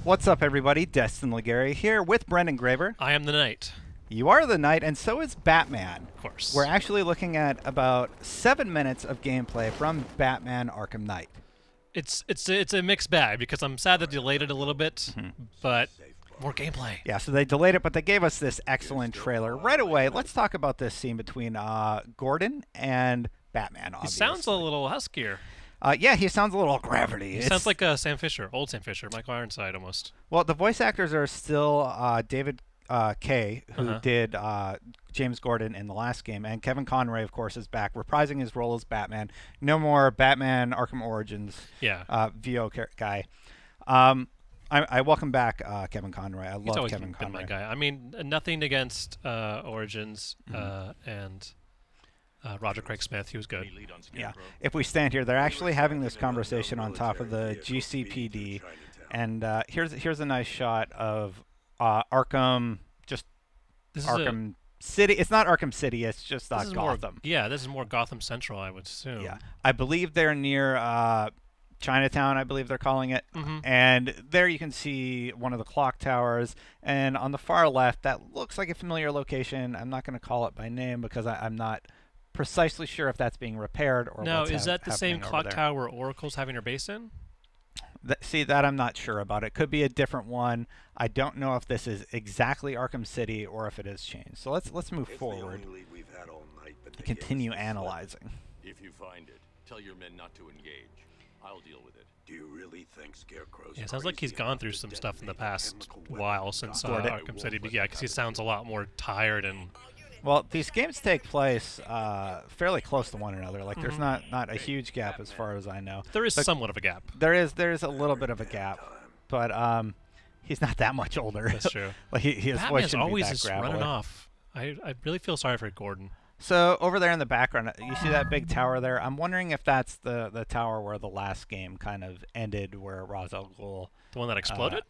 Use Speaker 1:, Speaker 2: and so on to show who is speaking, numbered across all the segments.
Speaker 1: What's up, everybody? Destin Legary here with Brendan Graver.
Speaker 2: I am the Knight.
Speaker 1: You are the Knight, and so is Batman.
Speaker 2: Of course.
Speaker 1: We're actually looking at about 7 minutes of gameplay from Batman Arkham Knight.
Speaker 2: It's a mixed bag because I'm sad that they delayed it a little bit, but more gameplay.
Speaker 1: Yeah, so they delayed it, but they gave us this excellent trailer. Right away, let's talk about this scene between Gordon and Batman, obviously.
Speaker 2: He sounds a little huskier.
Speaker 1: Yeah, he sounds a little gravity.
Speaker 2: He sounds like Sam Fisher, old Sam Fisher, Michael Ironside almost.
Speaker 1: Well, the voice actors are still David Kaye, who did James Gordon in the last game, and Kevin Conroy, of course, is back, reprising his role as Batman. No more Batman Arkham Origins VO guy. I welcome back Kevin Conroy. I love Kevin Conroy.
Speaker 2: Been my guy. I mean, nothing against Origins and Roger Craig Smith. He was good.
Speaker 1: Yeah. If we stand here, they're actually having this conversation on top of the GCPD, and here's a nice shot of Arkham, just Arkham City. It's not Arkham City. It's just Gotham.
Speaker 2: This is more Gotham Central, I would assume.
Speaker 1: Yeah, I believe they're near Chinatown, I believe they're calling it. And there you can see one of the clock towers. And on the far left, that looks like a familiar location. I'm not going to call it by name because I'm not precisely sure if that's being repaired or
Speaker 2: no. Is that the same clock tower where Oracle's having her base in?
Speaker 1: See, that I'm not sure about. It could be a different one. I don't know if this is exactly Arkham City or if it has changed. So let's move forward and continue analyzing.
Speaker 3: If you find it, tell your men not to engage. I'll deal with it.
Speaker 4: Do you really think Scarecrow's
Speaker 2: it sounds like he's gone through some stuff in the past while since Arkham City. But yeah, because he sounds a lot more tired and.
Speaker 1: Well, these games take place fairly close to one another. Like, there's not a huge gap as far as I know.
Speaker 2: There is somewhat of a gap.
Speaker 1: There's a little bit of a gap, but he's not that much older.
Speaker 2: That's true.
Speaker 1: Like his voice shouldn't
Speaker 2: always
Speaker 1: be that
Speaker 2: just
Speaker 1: gravelly.
Speaker 2: running off. I really feel sorry for Gordon.
Speaker 1: So over there in the background, you see that big tower there? I'm wondering if that's the tower where the last game kind of ended, where Ra's al Ghul...
Speaker 2: The one that exploded?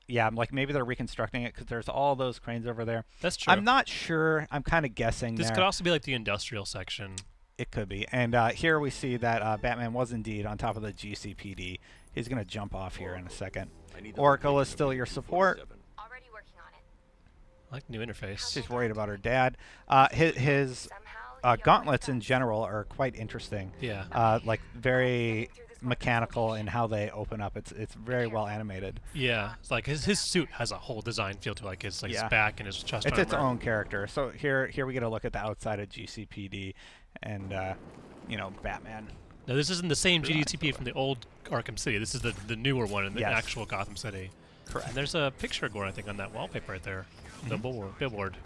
Speaker 1: Yeah, like maybe they're reconstructing it because there's all those cranes over there.
Speaker 2: That's true.
Speaker 1: I'm not sure. I'm kind of guessing.
Speaker 2: This could also be like the industrial section.
Speaker 1: It could be. And here we see that Batman was indeed on top of the GCPD. He's going to jump off here in a second. Oracle is still your support.
Speaker 5: Already working on it.
Speaker 2: I like new interface.
Speaker 1: She's worried about her dad. His gauntlets in general are quite interesting.
Speaker 2: Yeah.
Speaker 1: Like very mechanical in how they open up. It's very well animated.
Speaker 2: Yeah, it's like his suit has a whole design feel to it, like his back and his chest.
Speaker 1: It's its own character. So here we get a look at the outside of GCPD, and you know, Batman.
Speaker 2: No, this isn't the same GDCP from the old Arkham City. This is the newer one in the actual Gotham City.
Speaker 1: Correct.
Speaker 2: And there's a picture of Gordon, I think, on that wallpaper right there, the billboard.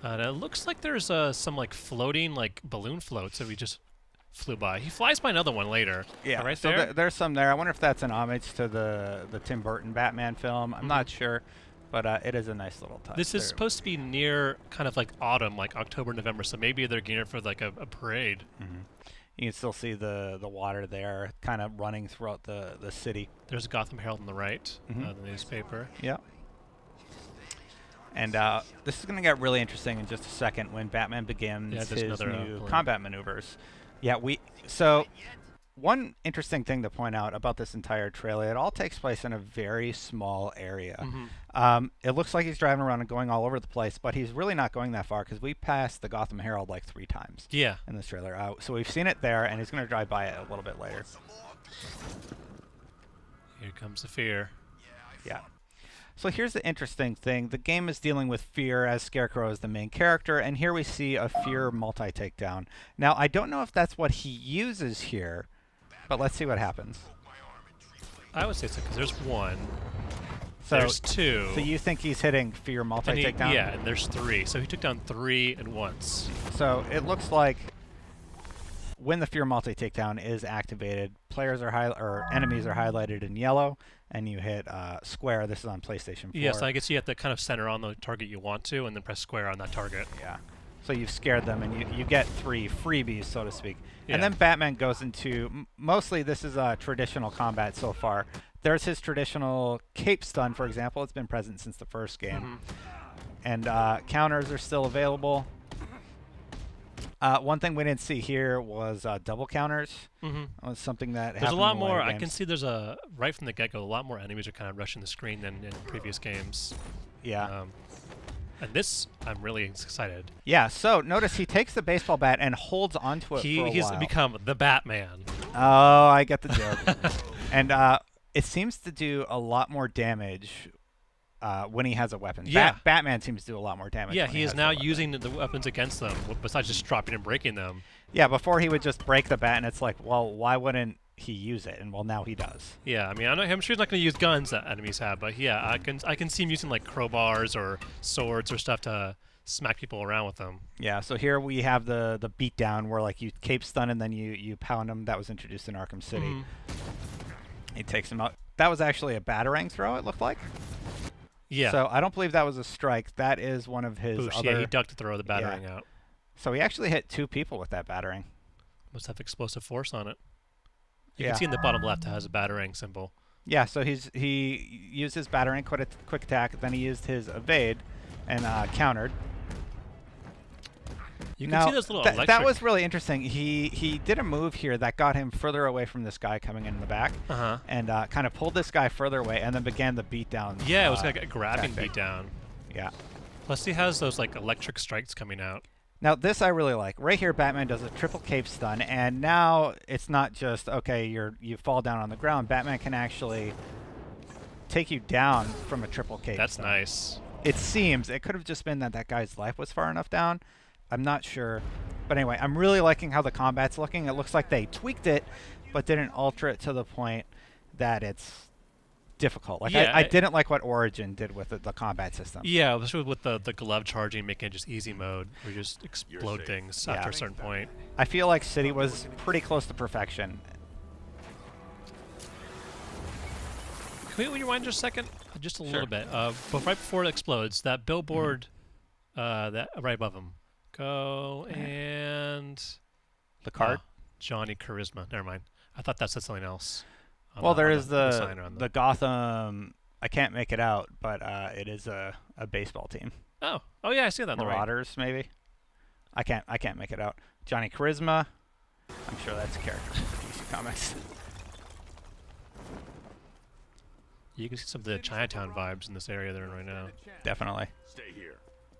Speaker 2: And it looks like there's some like floating like balloon floats that we just flew by. He flies by another one later.
Speaker 1: Yeah,
Speaker 2: right
Speaker 1: so
Speaker 2: there.
Speaker 1: There's some there. I wonder if that's an homage to the Tim Burton Batman film. I'm not sure, but it is a nice little touch.
Speaker 2: This is supposed to be near kind of like autumn, like October, November. So maybe they're gearing for like a parade.
Speaker 1: You can still see the water there, kind of running throughout the city.
Speaker 2: There's a Gotham Herald on the right, the newspaper.
Speaker 1: Yeah. And this is going to get really interesting in just a second when Batman begins his new combat maneuvers. Yeah, so one interesting thing to point out about this entire trailer, it all takes place in a very small area. It looks like he's driving around and going all over the place, but he's really not going that far because we passed the Gotham Herald like 3 times in this trailer. So we've seen it there, and he's going to drive by it a little bit later.
Speaker 2: Here comes the fear.
Speaker 1: Yeah. So here's the interesting thing. The game is dealing with fear as Scarecrow is the main character, and here we see a fear multi-takedown. Now, I don't know if that's what he uses here, but let's see what happens.
Speaker 2: I would say so, because there's one.
Speaker 1: So
Speaker 2: there's 2.
Speaker 1: So you think he's hitting fear multi-takedown?
Speaker 2: Yeah, and there's 3. So he took down 3 at once.
Speaker 1: So it looks like when the fear multi-takedown is activated, players are enemies are highlighted in yellow, and you hit square. This is on PlayStation 4.
Speaker 2: Yes, I guess you have to kind of center on the target you want to, and then press square on that target.
Speaker 1: Yeah. So you've scared them, and you get 3 freebies, so to speak. And then Batman goes into, mostly this is traditional combat so far. There's his traditional cape stun, for example. It's been present since the first game. And counters are still available. One thing we didn't see here was double counters. Was something that
Speaker 2: there's a lot more. I can see there's a right from the get-go. A lot more enemies are kind of rushing the screen than in previous games.
Speaker 1: Yeah.
Speaker 2: And this, I'm really excited.
Speaker 1: Yeah. So notice he takes the baseball bat and holds onto it for a while.
Speaker 2: He's become the Batman.
Speaker 1: Oh, I get the joke. And it seems to do a lot more damage when he has a weapon.
Speaker 2: Yeah.
Speaker 1: Batman seems to do a lot more damage.
Speaker 2: Yeah, he is now using the weapons against them, besides just dropping and breaking them.
Speaker 1: Yeah, before he would just break the bat, and it's like, well, why wouldn't he use it? And well, now he does.
Speaker 2: Yeah, I mean, I'm sure he's not going to use guns that enemies have, but yeah, I can see him using like crowbars or swords or stuff to smack people around with them.
Speaker 1: Yeah, so here we have the beatdown where like you cape stun and then you pound him. That was introduced in Arkham City. He takes him out. That was actually a batarang throw, it looked like.
Speaker 2: Yeah.
Speaker 1: So I don't believe that was a strike. That is one of his other...
Speaker 2: Yeah, he ducked to throw the batarang out.
Speaker 1: So he actually hit 2 people with that batarang.
Speaker 2: Must have explosive force on it. You can see in the bottom left it has a batarang symbol.
Speaker 1: Yeah, so he used his batarang quick attack, then he used his evade and countered.
Speaker 2: You can see those little electric...
Speaker 1: That was really interesting. He did a move here that got him further away from this guy coming in the back, and kind of pulled this guy further away, and then began the beatdown.
Speaker 2: Yeah, it was like a grabbing beatdown.
Speaker 1: Yeah.
Speaker 2: Plus he has those like electric strikes coming out.
Speaker 1: Now this I really like. Right here, Batman does a triple cape stun, and now it's not just okay. You fall down on the ground. Batman can actually take you down from a triple cape.
Speaker 2: That's
Speaker 1: stun.
Speaker 2: nice.
Speaker 1: It seems it could have just been that guy's life was far enough down. I'm not sure. But anyway, I'm really liking how the combat's looking. It looks like they tweaked it, but didn't alter it to the point that it's difficult. Like I didn't like what Origin did with the combat system.
Speaker 2: Yeah, especially with the glove charging, making it just easy mode, where you just explode things after a certain point.
Speaker 1: I feel like City was pretty close to perfection.
Speaker 2: Can we rewind just a second? Just a little bit. But right before it explodes, that billboard that right above him. Go and...
Speaker 1: The card?
Speaker 2: Johnny Charisma. Never mind. I thought that said something else.
Speaker 1: Well, there is the Gotham... I can't make it out, but it is a baseball team.
Speaker 2: Oh yeah, I see that on the right.
Speaker 1: Marauders, maybe? I can't make it out. Johnny Charisma. I'm sure that's a character from DC Comics.
Speaker 2: You can see some of the Chinatown vibes in this area they're in right now.
Speaker 1: Definitely.
Speaker 3: Stay here.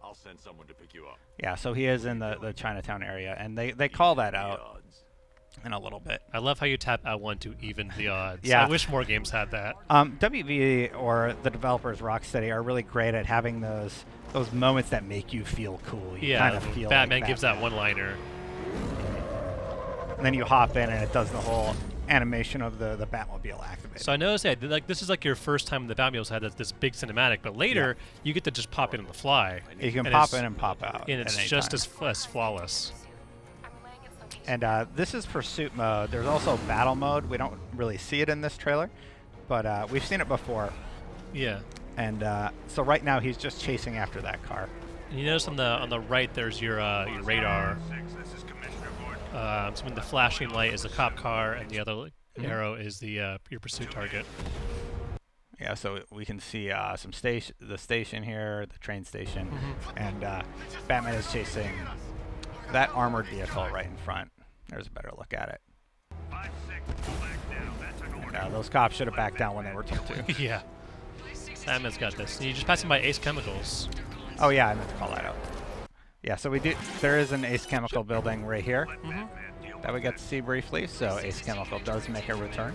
Speaker 3: I'll send someone to pick you up.
Speaker 1: Yeah, so he is in the Chinatown area, and they call that out in a little bit.
Speaker 2: I love how you tap L1 to even the odds.
Speaker 1: Yeah.
Speaker 2: I wish more games had that.
Speaker 1: WB, or the developers Rocksteady, are really great at having those moments that make you feel cool. You kind of feel
Speaker 2: Batman
Speaker 1: like
Speaker 2: gives that one-liner.
Speaker 1: And then you hop in, and it does the whole animation of the Batmobile activated.
Speaker 2: So I noticed that this is like your first time the Batmobile's had this big cinematic, but later you get to just pop in on the fly.
Speaker 1: You can pop in and pop out.
Speaker 2: And it's just as flawless.
Speaker 1: And this is pursuit mode. There's also battle mode. We don't really see it in this trailer, but we've seen it before.
Speaker 2: Yeah.
Speaker 1: And so right now he's just chasing after that car.
Speaker 2: And you notice on the right there's your radar. So when the flashing light is a cop car, and the other arrow is the your pursuit target.
Speaker 1: Yeah, so we can see the station here, the train station, and Batman is chasing that armored vehicle right in front. There's a better look at it. And, those cops should have backed down when they were told to.
Speaker 2: Yeah. Batman's got this. And you just pass him by Ace Chemicals.
Speaker 1: Oh yeah, I meant to call that out. Yeah, so we do. There is an Ace Chemical building right here that we get to see briefly. So Ace Chemical does make a return.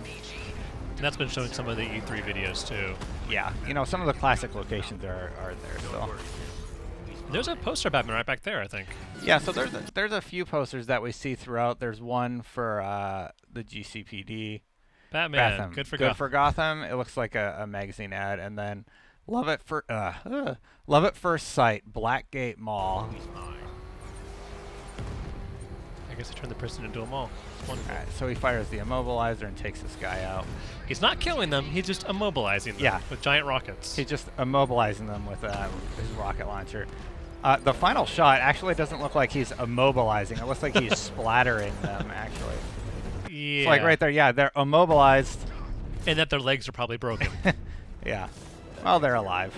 Speaker 2: And that's been showing some of the E3 videos too.
Speaker 1: Yeah, you know, some of the classic locations are there still.
Speaker 2: There's a poster of Batman right back there, I think.
Speaker 1: Yeah, so there's a few posters that we see throughout. There's one for the GCPD.
Speaker 2: Batman, good for
Speaker 1: Gotham. It looks like a magazine ad, and then Love at First Sight, Blackgate Mall.
Speaker 2: I guess I turned the person into a mall. Wonderful.
Speaker 1: Alright, so he fires the immobilizer and takes this guy out.
Speaker 2: He's not killing them, he's just immobilizing them with giant rockets.
Speaker 1: He's just immobilizing them with his rocket launcher. The final shot actually doesn't look like he's immobilizing. It looks like he's splattering them, actually.
Speaker 2: Yeah.
Speaker 1: It's like right there, yeah, they're immobilized.
Speaker 2: And that their legs are probably broken.
Speaker 1: Yeah. Well, they're alive.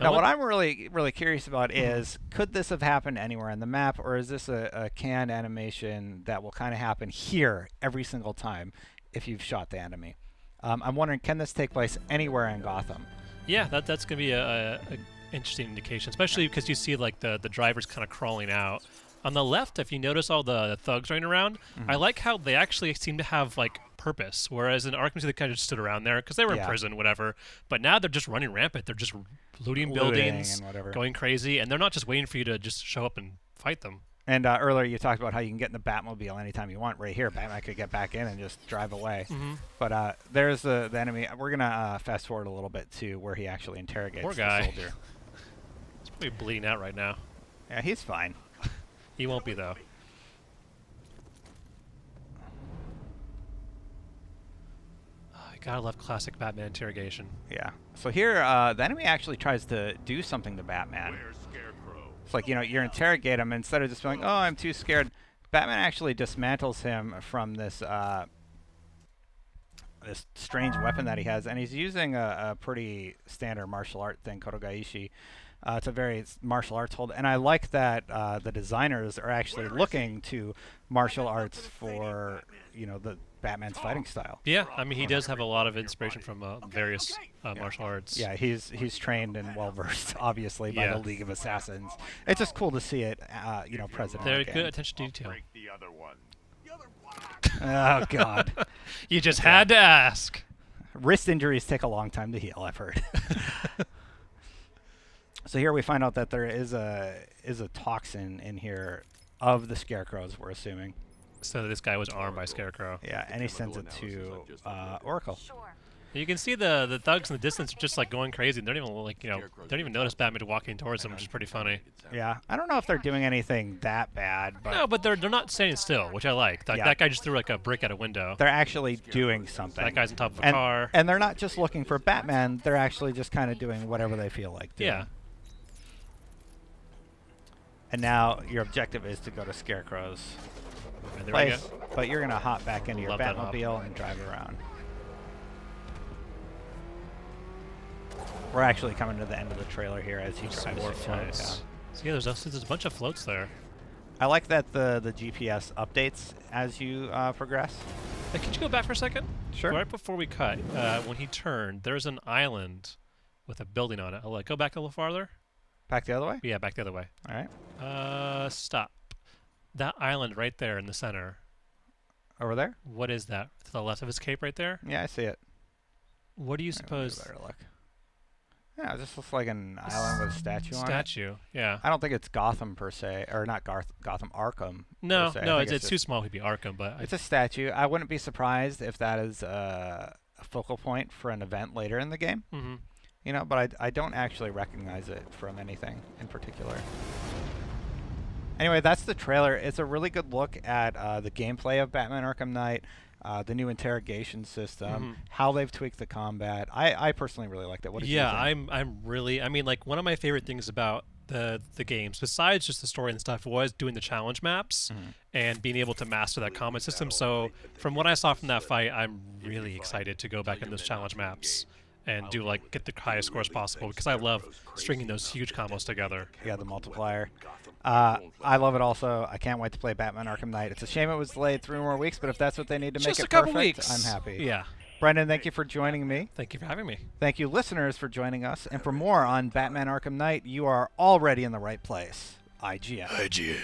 Speaker 1: Now, what I'm really curious about is, could this have happened anywhere on the map, or is this a canned animation that will kind of happen here every single time if you've shot the enemy? I'm wondering, can this take place anywhere in Gotham?
Speaker 2: Yeah, that's going to be a interesting indication, especially because you see like the drivers kind of crawling out. On the left, if you notice all the thugs running around, I like how they actually seem to have like purpose, whereas in Arkham City they kind of just stood around there because they were in prison, whatever. But now they're just running rampant. They're just looting buildings, going crazy, and they're not just waiting for you to just show up and fight them.
Speaker 1: And earlier you talked about how you can get in the Batmobile anytime you want. Right here, Batman could get back in and just drive away. But there's the enemy. We're going to fast forward a little bit to where he actually interrogates the soldier.
Speaker 2: He's probably bleeding out right now.
Speaker 1: Yeah, he's fine.
Speaker 2: He won't be, though. I gotta love classic Batman interrogation.
Speaker 1: Yeah. So here, the enemy actually tries to do something to Batman. It's like, you know, you interrogate him, and instead of just being, oh, I'm too scared, Batman actually dismantles him from this this strange weapon that he has, and he's using a pretty standard martial art thing, Kodogaishi. It's a very martial arts hold, and I like that the designers are actually looking to martial arts for, you know, the Batman's fighting style.
Speaker 2: Yeah, I mean, he does have a lot of inspiration from various martial arts.
Speaker 1: Yeah, he's trained and well versed, obviously, by the League of Assassins. It's just cool to see it, you know, present.
Speaker 2: They're good attention to detail.
Speaker 1: Oh God!
Speaker 2: You just had to ask.
Speaker 1: Wrist injuries take a long time to heal, I've heard. So here we find out that there is a toxin in here of the Scarecrows, we're assuming.
Speaker 2: So this guy was armed by Scarecrow.
Speaker 1: Yeah, and he sends it to Oracle.
Speaker 2: You can see the thugs in the distance are just like going crazy. They don't even like, you know, don't even notice Batman walking towards them, which is pretty funny.
Speaker 1: Yeah, I don't know if they're doing anything that bad, but
Speaker 2: no, but they're not standing still, which I like. That guy just threw like a brick at a window.
Speaker 1: They're actually doing something.
Speaker 2: That guy's on top of a car.
Speaker 1: And they're not just looking for Batman. They're actually just kind of doing whatever they feel like doing.
Speaker 2: Yeah.
Speaker 1: And now your objective is to go to Scarecrow's place, but you're going to hop back into your Batmobile and drive around. We're actually coming to the end of the trailer here as he drives
Speaker 2: more floats. So yeah, there's a bunch of floats there.
Speaker 1: I like that the GPS updates as you progress.
Speaker 2: Hey, could you go back for a second?
Speaker 1: Sure.
Speaker 2: Right before we cut, when he turned, there's an island with a building on it. I'll go back a little farther.
Speaker 1: Back the other way?
Speaker 2: Yeah, back the other way.
Speaker 1: All
Speaker 2: right. Stop. That island right there in the center.
Speaker 1: Over there?
Speaker 2: What is that? To the left of his cape right there?
Speaker 1: Yeah, I see it.
Speaker 2: What do you suppose?
Speaker 1: Better look. Yeah, it just looks like an island with a statue on it.
Speaker 2: Statue, yeah.
Speaker 1: I don't think it's Gotham per se, or not Gotham, Arkham.
Speaker 2: No, no, it's too small to be Arkham, but
Speaker 1: it's a statue. I wouldn't be surprised if that is a focal point for an event later in the game.
Speaker 2: Mm-hmm.
Speaker 1: You know, but I don't actually recognize it from anything in particular. Anyway, that's the trailer. It's a really good look at the gameplay of Batman Arkham Knight, the new interrogation system, how they've tweaked the combat. I personally really liked it. What did you think?
Speaker 2: I'm really, I mean, like, one of my favorite things about the games, besides just the story and stuff, was doing the challenge maps and being able to master that combat system. So from what I saw from that fight, I'm really excited to go back in those challenge maps and do, like, get the highest scores possible, because I love stringing those huge combos together.
Speaker 1: Yeah, the multiplier. I love it also. I can't wait to play Batman Arkham Knight. It's a shame it was delayed 3 more weeks, but if that's what they need to make it perfect, I'm happy.
Speaker 2: Yeah.
Speaker 1: Brendan, thank you for joining me.
Speaker 2: Thank you for having me.
Speaker 1: Thank you, listeners, for joining us. And for more on Batman Arkham Knight, you are already in the right place. IGN.
Speaker 4: IGN.